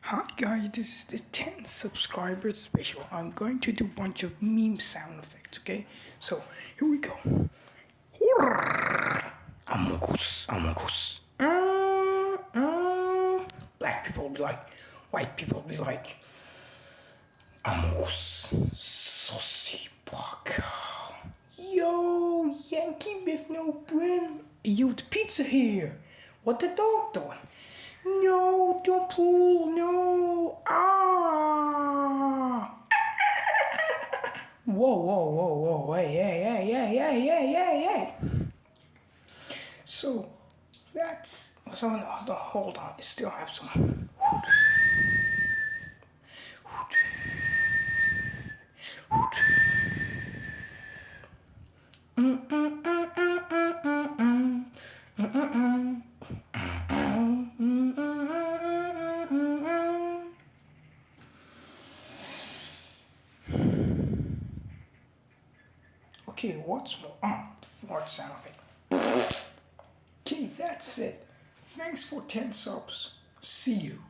Hi guys, this is the 10 subscribers special. I'm going to do a bunch of meme sound effects, okay? So, here we go. Amogus, amogus. Black people be like, white people be like, amogus, saucy fuck. Yo, Yankee with no BRIM. You the pizza here. What the dog doing? No, don't pull, no. Ah. Whoa, whoa, whoa, whoa, hey. So, that's, so no, hold on, I still have some. Okay, what's more? Fart sound effect. Okay, that's it. Thanks for 10 subs. See you.